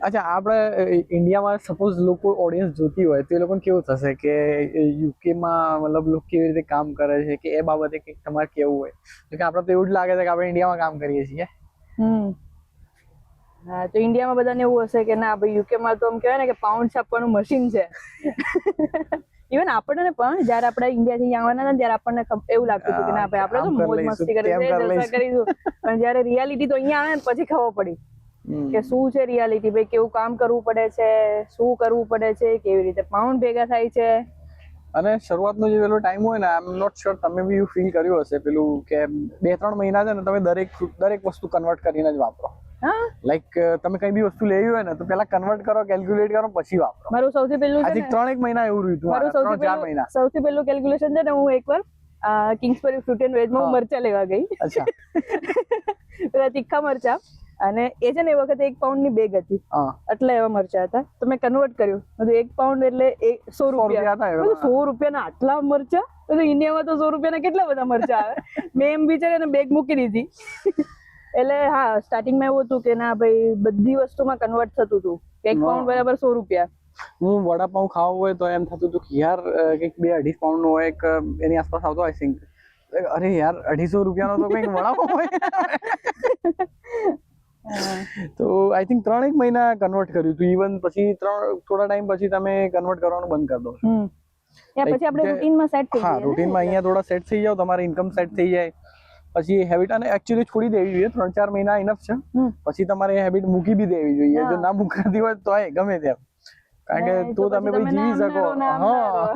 અચ્છા, આપણે ઇન્ડિયામાં સપોઝ લોકો ઓડિયન્સ જોતી હોય તો એ લોકોને કેવું થશે કે યુકેમાં મતલબ લોકો કેવી રીતે કામ કરે છે કે એ બાબતે કંઈક તમારે કેવું હોય? તો કે આપણે તો એવું જ લાગે છે કે આપણે ઇન્ડિયામાં કામ કરીએ છીએ. હા, તો ઇન્ડિયામાં બધાને એવું હશે કે ના ભાઈ યુકેમાં તો આમ કહેવાય ને કે પાઉન્ડ છાપવાનું મશીન છે. ઇવન આપણને પણ જયારે આપણે ઇન્ડિયાથી આવવાના હતા ત્યારે આપણને એવું લાગતું હતું કે ના ભાઈ આપણે તો મોજ મસ્તી કરીશું, જલસા કરીશું. પણ જયારે રિયાલિટી તો અહીંયા આવે ને પછી ખબર પડી કે શું છે રિયાલિટી, ભાઈ કેવું કામ કરવું પડે છે, શું કરવું પડે છે, કેવી રીતે પાઉન્ડ ભેગા થાય છે. અને શરૂઆતનો જે પેલો ટાઈમ હોય ને, આઈ એમ નોટ શ્યોર તમે બી ફીલ કર્યું હશે પેલું કે 2-3 મહિના છે ને તમે દરેક વસ્તુ કન્વર્ટ કરીને જ વાપરો. લાઈક તમે કઈ બી વસ્તુ લેવી હોય ને તો પેલા કન્વર્ટ કરો, કેલ્ક્યુલેટ કરો, પછી વાપરો. મારું સૌથી પહેલું છે ને 3-1 મહિના એવું રહ્યું હતું. મારું સૌથી પહેલું કેલ્ક્યુલેશન છે ને, હું એકવાર કિંગ્સબરી ફ્રૂટ એન્ડ વેજમાં હું મરચા લેવા ગઈ. અચ્છા. પેલા તીખા મરચા, અને એ છે ને એ વખતે 1 પાઉન્ડ ની બેગ હતી, એટલે એવા મરચા હતા. તો મેં કન્વર્ટ કર્યું, બધું 1 પાઉન્ડ એટલે 100 રૂપિયા. 100 રૂપિયાના આટલા મરચા? ઇન્ડિયામાં તો 100 રૂપિયાના કેટલા બધા મરચા આવે. મેં એમ વિચારીને બેગ મૂકી દીધી. એટલે હા, સ્ટાર્ટિંગમાં એવું હતું કે ના ભાઈ બધી વસ્તુમાં કન્વર્ટ થતું હતું. 1 પાઉન્ડ બરાબર 100 રૂપિયા. હું વડાપાઉં ખાવું હોય તો એમ થતું હતું કે યાર કંઈક 2-2.5 પાઉન્ડ નો એક એની આસપાસ આવતો આઈ થિંક. અરે યાર 250 રૂપિયાનો તો કંઈક વડાપાઉં હોય. તો આઈ થિંક 3-1 મહિના કન્વર્ટ કર્યું હતું. ઇવન પછી થોડા ટાઈમ પછી તમે કન્વર્ટ કરવાનું બંધ કરી દો. પછી આપણે રૂટીનમાં સેટ થઈ જઈએ. હા, રૂટીનમાં અહીંયા થોડા સેટ થઈ જાવ, તમારી ઇન્કમ સેટ થઈ જાય પછી હેબિટ. અને એકચ્યુઅલી છોડી દેવી જોઈએ, 3-4 મહિના ઇનફ છે. પછી તમારે એ હેબિટ મૂકી બી દેવી જોઈએ. જો ના મૂકાતી હોય તો ગમે તેમ, કારણ કે તો તમે ભાઈ જીવી શકો. હા.